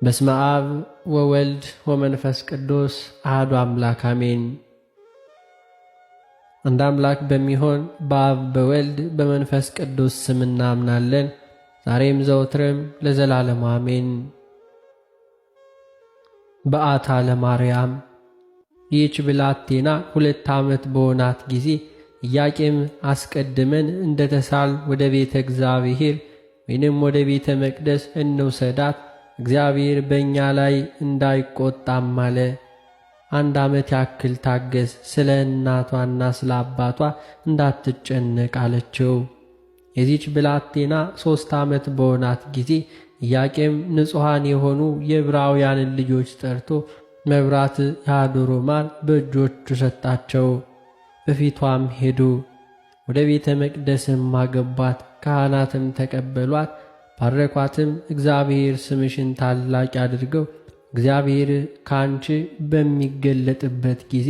በስመ አብ ወወልድ ወመንፈስ ቅዱስ አሐዱ አምላክ አሜን። አንድ አምላክ በሚሆን በአብ በወልድ በመንፈስ ቅዱስ ስም እናምናለን፣ ዛሬም ዘወትርም ለዘላለሙ አሜን። በዓታ ለማርያም። ይህች ብላቴና 2 ዓመት በሆናት ጊዜ ኢያቄም አስቀድመን እንደተሳል ወደ ቤተ እግዚአብሔር ወይንም ወደ ቤተ መቅደስ እንውሰዳት፣ እግዚአብሔር በእኛ ላይ እንዳይቆጣም አለ። 1 ዓመት ያክል ታገስ፣ ስለ እናቷና ስለ አባቷ እንዳትጨነቅ አለችው። የዚች ብላቴና 3 ዓመት በሆናት ጊዜ ኢያቄም ንጹሐን የሆኑ የዕብራውያንን ልጆች ጠርቶ መብራት ያዶሮ ማር በእጆቹ ሰጣቸው። በፊቷም ሄዱ። ወደ ቤተ መቅደስም አገቧት። ካህናትም ተቀበሏት፣ ባረኳትም። እግዚአብሔር ስምሽን ታላቅ ያድርገው፣ እግዚአብሔር ካንቺ በሚገለጥበት ጊዜ።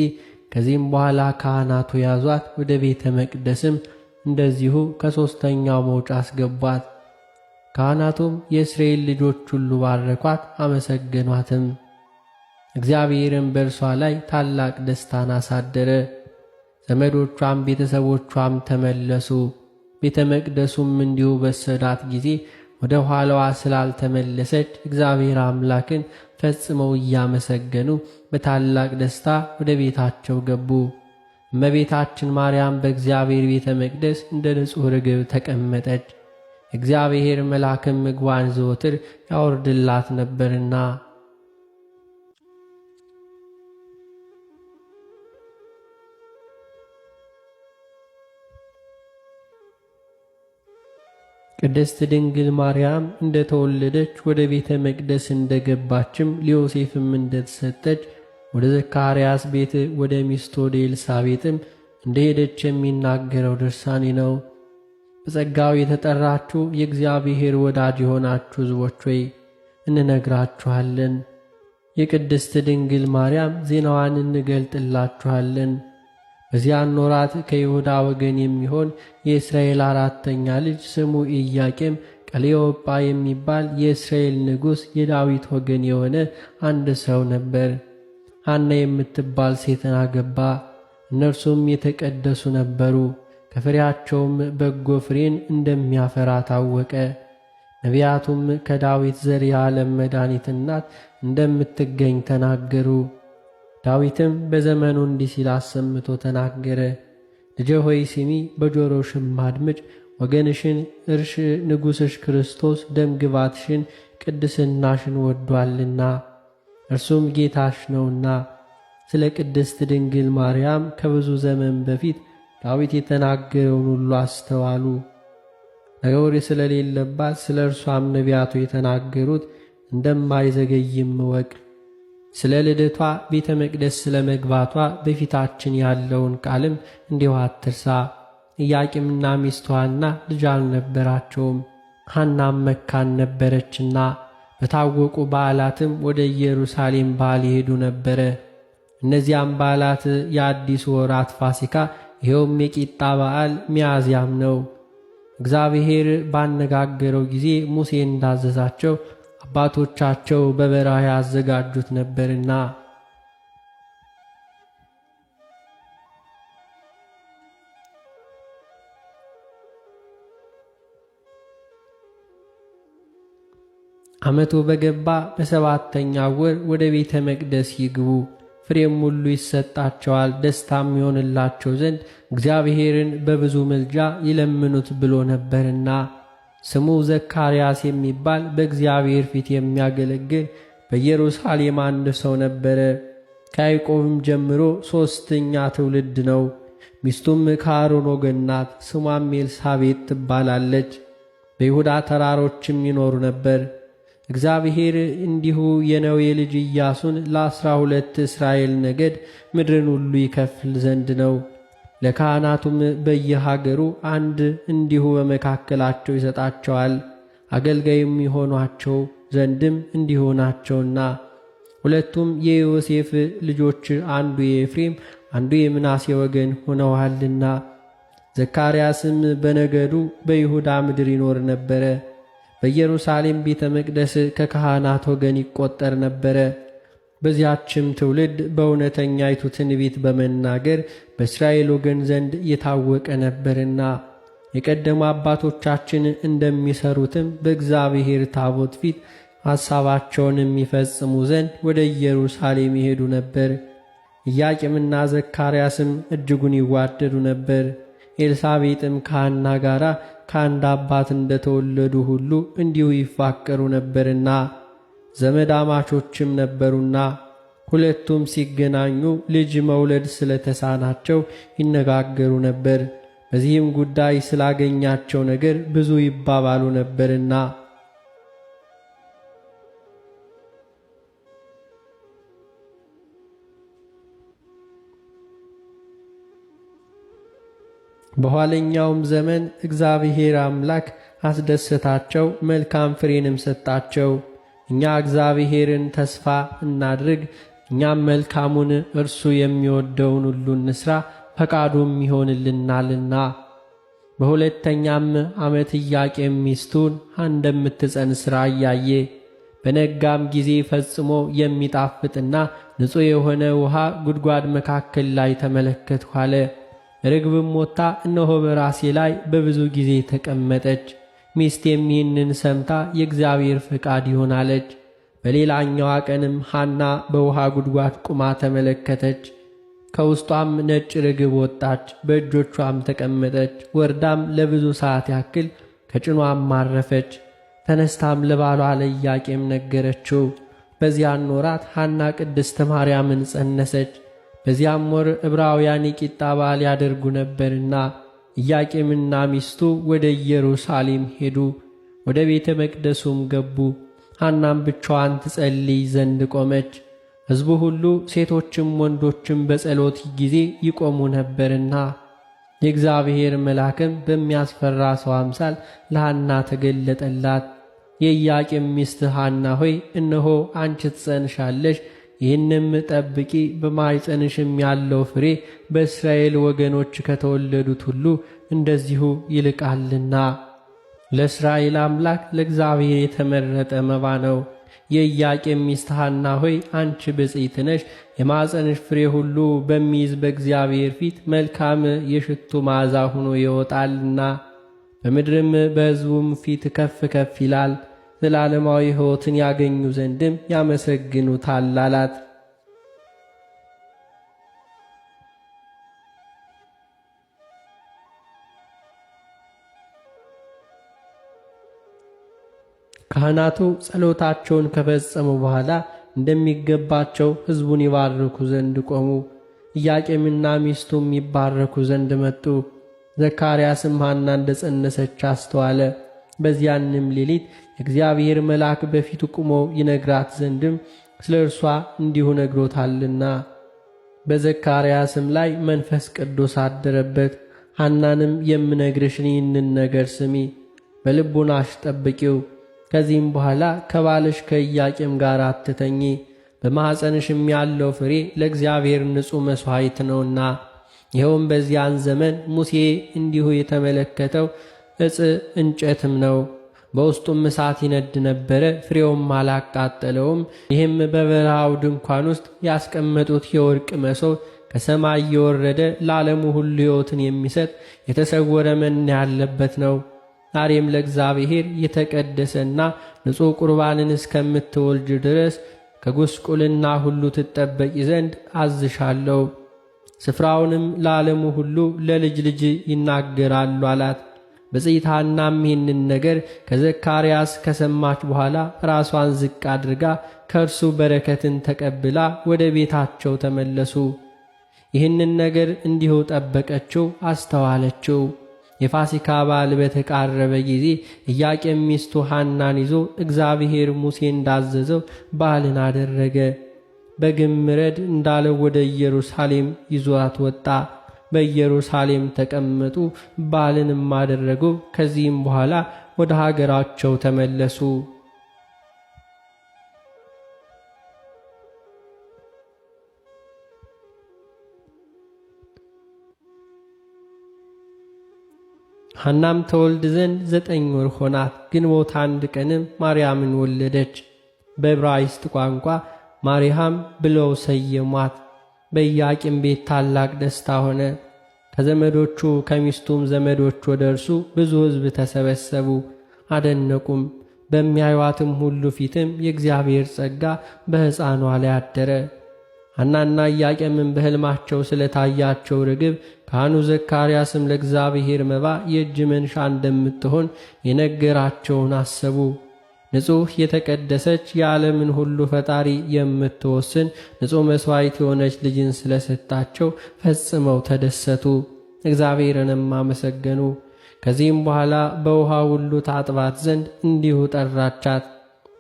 ከዚህም በኋላ ካህናቱ ያዟት፣ ወደ ቤተ መቅደስም እንደዚሁ ከሦስተኛው መውጫ አስገቧት። ካህናቱም የእስራኤል ልጆች ሁሉ ባረኳት፣ አመሰገኗትም። እግዚአብሔርም በእርሷ ላይ ታላቅ ደስታን አሳደረ። ዘመዶቿም ቤተሰቦቿም ተመለሱ። ቤተ መቅደሱም እንዲሁ በሰዳት ጊዜ ወደ ኋላዋ ስላልተመለሰች እግዚአብሔር አምላክን ፈጽመው እያመሰገኑ በታላቅ ደስታ ወደ ቤታቸው ገቡ። እመቤታችን ማርያም በእግዚአብሔር ቤተ መቅደስ እንደ ንጹሕ ርግብ ተቀመጠች። እግዚአብሔር መልአክም ምግቧን ዘወትር ያወርድላት ነበርና። ቅድስት ድንግል ማርያም እንደተወለደች ወደ ቤተ መቅደስ እንደገባችም ለዮሴፍም እንደተሰጠች ወደ ዘካርያስ ቤት ወደ ሚስቱ ወደ ኤልሳቤጥም እንደሄደች የሚናገረው ድርሳኔ ነው። በጸጋው የተጠራችሁ የእግዚአብሔር ወዳጅ የሆናችሁ ሕዝቦች ሆይ እንነግራችኋለን። የቅድስት ድንግል ማርያም ዜናዋን እንገልጥላችኋለን። በዚያን ወራት ከይሁዳ ወገን የሚሆን የእስራኤል 4ኛ ልጅ ስሙ ኢያቄም ቀሌዮጳ የሚባል የእስራኤል ንጉሥ የዳዊት ወገን የሆነ አንድ ሰው ነበር። ሐና የምትባል ሴትን አገባ። እነርሱም የተቀደሱ ነበሩ። ከፍሬያቸውም በጎ ፍሬን እንደሚያፈራ ታወቀ። ነቢያቱም ከዳዊት ዘር የዓለም መድኃኒት እናት እንደምትገኝ ተናገሩ። ዳዊትም በዘመኑ እንዲህ ሲል አሰምቶ ተናገረ። ልጄ ሆይ ስሚ፣ በጆሮሽም አድምጭ። ወገንሽን እርሽ ንጉሥሽ ክርስቶስ ደምግባትሽን ቅድስናሽን ወዷልና እርሱም ጌታሽ ነውና። ስለ ቅድስት ድንግል ማርያም ከብዙ ዘመን በፊት ዳዊት የተናገረውን ሁሉ አስተዋሉ። ነውር ስለሌለባት ስለ እርሷም ነቢያቱ የተናገሩት እንደማይዘገይም እወቅ። ስለ ልደቷ ቤተ መቅደስ ስለ መግባቷ በፊታችን ያለውን ቃልም እንዲሁ አትርሳ። ኢያቄምና ሚስቱ ሐና ልጅ አልነበራቸውም። ሐናም መካን ነበረችና በታወቁ በዓላትም ወደ ኢየሩሳሌም በዓል ይሄዱ ነበረ። እነዚያም በዓላት የአዲሱ ወራት ፋሲካ፣ ይኸውም የቂጣ በዓል ሚያዝያም ነው። እግዚአብሔር ባነጋገረው ጊዜ ሙሴ እንዳዘዛቸው አባቶቻቸው በበረሃ ያዘጋጁት ነበርና። ዓመቱ በገባ በ7ኛው ወር ወደ ቤተ መቅደስ ይግቡ፣ ፍሬም ሁሉ ይሰጣቸዋል፣ ደስታም ይሆንላቸው ዘንድ እግዚአብሔርን በብዙ ምልጃ ይለምኑት ብሎ ነበርና። ስሙ ዘካርያስ የሚባል በእግዚአብሔር ፊት የሚያገለግል በኢየሩሳሌም አንድ ሰው ነበረ። ከያዕቆብም ጀምሮ 3ኛ ትውልድ ነው። ሚስቱም ከአሮን ወገን ናት። ስሟም ኤልሳቤጥ ትባላለች። በይሁዳ ተራሮችም ይኖሩ ነበር። እግዚአብሔር እንዲሁ የነዌ ልጅ ኢያሱን ለ12 እስራኤል ነገድ ምድርን ሁሉ ይከፍል ዘንድ ነው። ለካህናቱም በየሀገሩ አንድ እንዲሁ በመካከላቸው ይሰጣቸዋል። አገልጋይም የሆኗቸው ዘንድም እንዲሁ ናቸውና። 2ቱም የዮሴፍ ልጆች አንዱ የኤፍሬም አንዱ የምናሴ ወገን ሆነዋልና። ዘካርያስም በነገዱ በይሁዳ ምድር ይኖር ነበረ። በኢየሩሳሌም ቤተ መቅደስ ከካህናት ወገን ይቆጠር ነበረ። በዚያችም ትውልድ በእውነተኛይቱ ትንቢት በመናገር በእስራኤል ወገን ዘንድ የታወቀ ነበርና የቀደሙ አባቶቻችን እንደሚሰሩትም በእግዚአብሔር ታቦት ፊት ሐሳባቸውን የሚፈጽሙ ዘንድ ወደ ኢየሩሳሌም ይሄዱ ነበር። ኢያቄምና ዘካርያስም እጅጉን ይዋደዱ ነበር። ኤልሳቤጥም ከሐና ጋር ከአንድ አባት እንደተወለዱ ሁሉ እንዲሁ ይፋቀሩ ነበርና ዘመዳማቾችም ነበሩና ሁለቱም ሲገናኙ ልጅ መውለድ ስለተሳናቸው ይነጋገሩ ነበር። በዚህም ጉዳይ ስላገኛቸው ነገር ብዙ ይባባሉ ነበርና በኋለኛውም ዘመን እግዚአብሔር አምላክ አስደሰታቸው፣ መልካም ፍሬንም ሰጣቸው። እኛ እግዚአብሔርን ተስፋ እናድርግ፣ እኛም መልካሙን እርሱ የሚወደውን ሁሉ እንስራ፣ ፈቃዱም ይሆንልናልና። በሁለተኛም ዓመት ኢያቄም ሚስቱን እንደምትጸንስ ራእይ አየ። በነጋም ጊዜ ፈጽሞ የሚጣፍጥና ንጹሕ የሆነ ውሃ ጉድጓድ መካከል ላይ ተመለከትሁ አለ። ርግብም ወጥታ እነሆ በራሴ ላይ በብዙ ጊዜ ተቀመጠች። ሚስቴም ይህንን ሰምታ የእግዚአብሔር ፈቃድ ይሆን አለች። በሌላኛዋ ቀንም ሐና በውሃ ጉድጓድ ቁማ ተመለከተች። ከውስጧም ነጭ ርግብ ወጣች፣ በእጆቿም ተቀመጠች። ወርዳም ለብዙ ሰዓት ያክል ከጭኗም አረፈች። ተነስታም ለባሏ ለኢያቄም ነገረችው። በዚያን ወራት ሐና ቅድስት ማርያምን ጸነሰች። በዚያም ወር ዕብራውያን የቂጣ በዓል ያደርጉ ነበርና ኢያቄምና ሚስቱ ወደ ኢየሩሳሌም ሄዱ። ወደ ቤተ መቅደሱም ገቡ። ሐናም ብቻዋን ትጸልይ ዘንድ ቆመች። ሕዝቡ ሁሉ ሴቶችም ወንዶችም በጸሎት ጊዜ ይቆሙ ነበርና የእግዚአብሔር መልአክም በሚያስፈራ ሰው አምሳል ለሐና ተገለጠላት። የኢያቄም ሚስት ሐና ሆይ እነሆ አንቺ ትጸንሻለሽ፣ ይህንም ጠብቂ፣ በማኅፀንሽም ያለው ፍሬ በእስራኤል ወገኖች ከተወለዱት ሁሉ እንደዚሁ ይልቃልና ለእስራኤል አምላክ ለእግዚአብሔር የተመረጠ መባ ነው። የኢያቄም ሚስት ሐና ሆይ አንቺ ብፅዕት ነሽ፣ የማኅፀንሽ ፍሬ ሁሉ በሚይዝ በእግዚአብሔር ፊት መልካም የሽቱ መዓዛ ሆኖ ይወጣልና በምድርም በሕዝቡም ፊት ከፍ ከፍ ይላል። ዘላለማዊ ሕይወትን ያገኙ ዘንድም ያመሰግኑታል አላት። ካህናቱ ጸሎታቸውን ከፈጸሙ በኋላ እንደሚገባቸው ሕዝቡን ይባርኩ ዘንድ ቆሙ። ኢያቄምና ሚስቱም ይባረኩ ዘንድ መጡ። ዘካርያስም ሐና እንደጸነሰች አስተዋለ። በዚያንም ሌሊት የእግዚአብሔር መልአክ በፊቱ ቆሞ ይነግራት ዘንድም ስለ እርሷ እንዲሁ ነግሮታልና በዘካርያስም ላይ መንፈስ ቅዱስ አደረበት። ሐናንም የምነግርሽን ይህንን ነገር ስሚ፣ በልቡናሽ ጠብቂው። ከዚህም በኋላ ከባልሽ ከኢያቄም ጋር አትተኚ፣ በማኅፀንሽም ያለው ፍሬ ለእግዚአብሔር ንጹሕ መሥዋዕት ነውና። ይኸውም በዚያን ዘመን ሙሴ እንዲሁ የተመለከተው ዕፅ እንጨትም ነው። በውስጡም እሳት ይነድ ነበረ፣ ፍሬውም አላቃጠለውም። ይህም በበረሃው ድንኳን ውስጥ ያስቀመጡት የወርቅ መሶብ ከሰማይ የወረደ ለዓለሙ ሁሉ ሕይወትን የሚሰጥ የተሰወረ መና ያለበት ነው። ዛሬም ለእግዚአብሔር የተቀደሰና ንጹሕ ቁርባንን እስከምትወልጅ ድረስ ከጉስቁልና ሁሉ ትጠበቂ ዘንድ አዝሻለሁ። ስፍራውንም ለዓለሙ ሁሉ ለልጅ ልጅ ይናገራሉ አላት። ብፅዕት ሐናም ይህንን ነገር ከዘካርያስ ከሰማች በኋላ ራሷን ዝቅ አድርጋ ከእርሱ በረከትን ተቀብላ ወደ ቤታቸው ተመለሱ። ይህንን ነገር እንዲሁ ጠበቀችው፣ አስተዋለችው። የፋሲካ በዓል በተቃረበ ጊዜ ኢያቄም ሚስቱ ሐናን ይዞ እግዚአብሔር ሙሴ እንዳዘዘው በዓልን አደረገ። በግምረድ እንዳለው ወደ ኢየሩሳሌም ይዟት ወጣ። በኢየሩሳሌም ተቀመጡ፣ በዓልንም አደረጉ። ከዚህም በኋላ ወደ ሀገራቸው ተመለሱ። ሐናም ተወልድ ዘንድ 9 ወር ሆናት። ግንቦት 1 ቀንም ማርያምን ወለደች። በዕብራይስጥ ቋንቋ ማርያም ብለው ሰየሟት። በኢያቄም ቤት ታላቅ ደስታ ሆነ። ከዘመዶቹ ከሚስቱም ዘመዶች ወደ እርሱ ብዙ ሕዝብ ተሰበሰቡ፣ አደነቁም። በሚያዩዋትም ሁሉ ፊትም የእግዚአብሔር ጸጋ በሕፃኗ ላይ አደረ። ሐናና ኢያቄምም በሕልማቸው ስለታያቸው ርግብ ካህኑ ዘካርያስም ለእግዚአብሔር መባ የእጅ መንሻ እንደምትሆን የነገራቸውን አሰቡ። ንጹሕ የተቀደሰች የዓለምን ሁሉ ፈጣሪ የምትወስን ንጹሕ መሥዋዕት የሆነች ልጅን ስለሰጣቸው ፈጽመው ተደሰቱ፣ እግዚአብሔርንም አመሰገኑ። ከዚህም በኋላ በውሃ ሁሉ ታጥባት ዘንድ እንዲሁ ጠራቻት።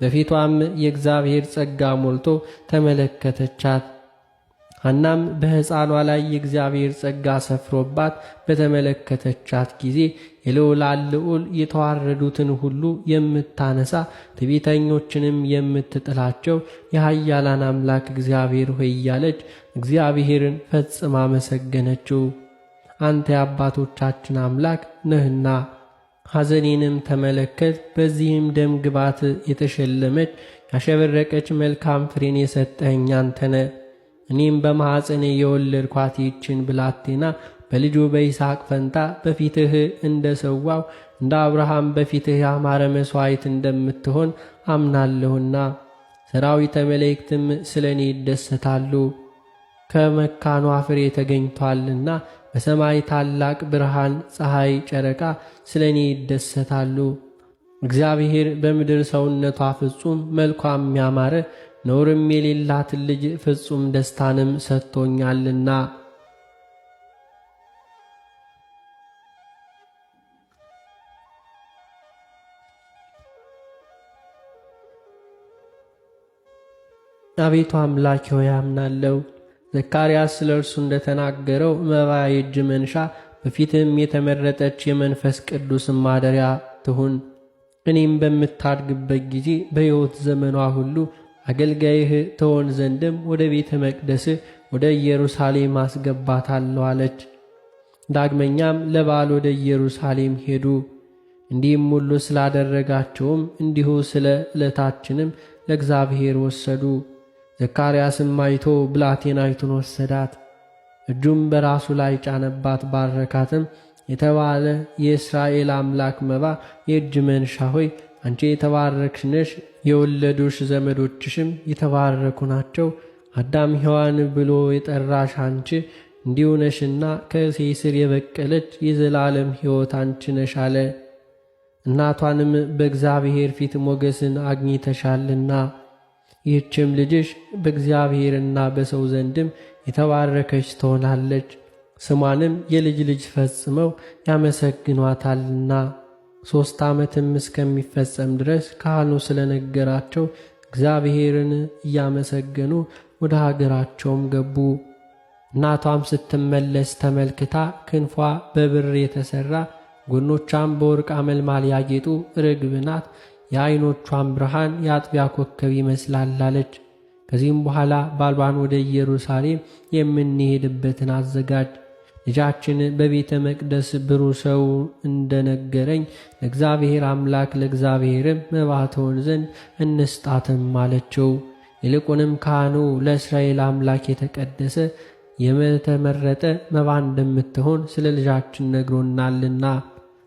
በፊቷም የእግዚአብሔር ጸጋ ሞልቶ ተመለከተቻት። ሐናም በሕፃኗ ላይ የእግዚአብሔር ጸጋ ሰፍሮባት በተመለከተቻት ጊዜ የልዑላን ልዑል የተዋረዱትን ሁሉ የምታነሳ ትዕቢተኞችንም የምትጥላቸው የኃያላን አምላክ እግዚአብሔር ሆይ እያለች እግዚአብሔርን ፈጽማ አመሰገነችው። አንተ የአባቶቻችን አምላክ ነህና ሐዘኔንም ተመለከት። በዚህም ደም ግባት የተሸለመች ያሸበረቀች መልካም ፍሬን የሰጠኸኝ አንተነ። እኔም በማኅፀኔ የወለድኳት ይህችን ብላቴና በልጁ በይስሐቅ ፈንታ በፊትህ እንደ ሰዋው እንደ አብርሃም በፊትህ ያማረ መሥዋዕት እንደምትሆን አምናለሁና ሰራዊተ መላእክትም ስለ እኔ ይደሰታሉ። ከመካኗ ፍሬ ተገኝቷልና በሰማይ ታላቅ ብርሃን፣ ፀሐይ፣ ጨረቃ ስለ እኔ ይደሰታሉ። እግዚአብሔር በምድር ሰውነቷ ፍጹም መልኳም ያማረ ነውርም የሌላትን ልጅ ፍጹም ደስታንም ሰጥቶኛልና። አቤቱ አምላኬ ሆይ አምናለሁ። ዘካርያስ ስለ እርሱ እንደተናገረው መባ የእጅ መንሻ በፊትም የተመረጠች የመንፈስ ቅዱስም ማደሪያ ትሁን። እኔም በምታድግበት ጊዜ በሕይወት ዘመኗ ሁሉ አገልጋይህ ትሆን ዘንድም ወደ ቤተ መቅደስህ ወደ ኢየሩሳሌም አስገባታለሁ አለች። ዳግመኛም ለበዓል ወደ ኢየሩሳሌም ሄዱ። እንዲህም ሁሉ ስላደረጋቸውም እንዲሁ ስለ ዕለታችንም ለእግዚአብሔር ወሰዱ። ዘካርያስም አይቶ ብላቴናይቱን ወሰዳት፣ እጁም በራሱ ላይ ጫነባት፣ ባረካትም። የተባለ የእስራኤል አምላክ መባ የእጅ መንሻ ሆይ አንቺ የተባረክሽ ነሽ፣ የወለዱሽ ዘመዶችሽም የተባረኩ ናቸው። አዳም ሔዋን ብሎ የጠራሽ አንቺ እንዲሁ ነሽና ከእሴይ ሥር የበቀለች የዘላለም ሕይወት አንቺ ነሽ አለ። እናቷንም በእግዚአብሔር ፊት ሞገስን አግኝተሻልና ይህችም ልጅሽ በእግዚአብሔርና በሰው ዘንድም የተባረከች ትሆናለች። ስሟንም የልጅ ልጅ ፈጽመው ያመሰግኗታልና። 3 ዓመትም እስከሚፈጸም ድረስ ካህኑ ስለነገራቸው እግዚአብሔርን እያመሰገኑ ወደ ሀገራቸውም ገቡ። እናቷም ስትመለስ ተመልክታ ክንፏ በብር የተሠራ ጎኖቿም በወርቅ አመልማል ያጌጡ ርግብ ናት፣ የዓይኖቿም ብርሃን የአጥቢያ ኮከብ ይመስላል አለች። ከዚህም በኋላ ባልባን ወደ ኢየሩሳሌም የምንሄድበትን አዘጋጅ፣ ልጃችን በቤተ መቅደስ ብሩህ ሰው እንደነገረኝ ለእግዚአብሔር አምላክ ለእግዚአብሔርም መባ ትሆን ዘንድ እንስጣትም አለችው። ይልቁንም ካህኑ ለእስራኤል አምላክ የተቀደሰ የተመረጠ መባ እንደምትሆን ስለ ልጃችን ነግሮናልና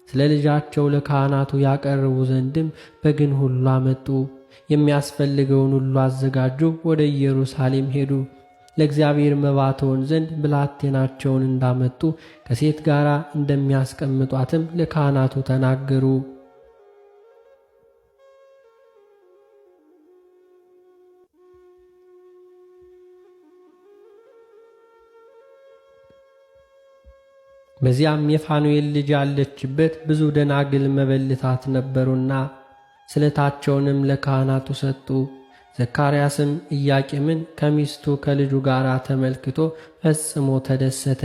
ስለ ልጃቸው ለካህናቱ ያቀርቡ ዘንድም በግን ሁሉ አመጡ። የሚያስፈልገውን ሁሉ አዘጋጁ። ወደ ኢየሩሳሌም ሄዱ። ለእግዚአብሔር መባ ትሆን ዘንድ ብላቴናቸውን እንዳመጡ ከሴት ጋር እንደሚያስቀምጧትም ለካህናቱ ተናገሩ። በዚያም የፋኑኤል ልጅ ያለችበት ብዙ ደናግል መበልታት ነበሩና ስለታቸውንም ለካህናቱ ሰጡ። ዘካርያስም ኢያቄምን ከሚስቱ ከልጁ ጋር ተመልክቶ ፈጽሞ ተደሰተ።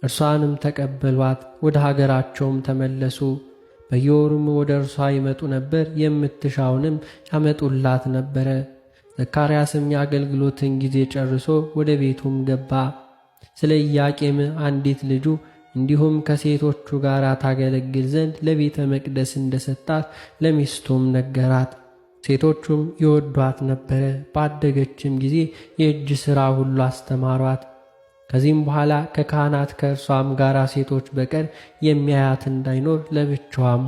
እርሷንም ተቀበሏት፣ ወደ ሀገራቸውም ተመለሱ። በየወሩም ወደ እርሷ ይመጡ ነበር፣ የምትሻውንም ያመጡላት ነበረ። ዘካርያስም የአገልግሎትን ጊዜ ጨርሶ ወደ ቤቱም ገባ። ስለ ኢያቄም አንዲት ልጁ እንዲሁም ከሴቶቹ ጋር ታገለግል ዘንድ ለቤተ መቅደስ እንደሰጣት ለሚስቱም ነገራት። ሴቶቹም ይወዷት ነበረ። ባደገችም ጊዜ የእጅ ሥራ ሁሉ አስተማሯት። ከዚህም በኋላ ከካህናት ከእርሷም ጋር ሴቶች በቀር የሚያያት እንዳይኖር ለብቻዋም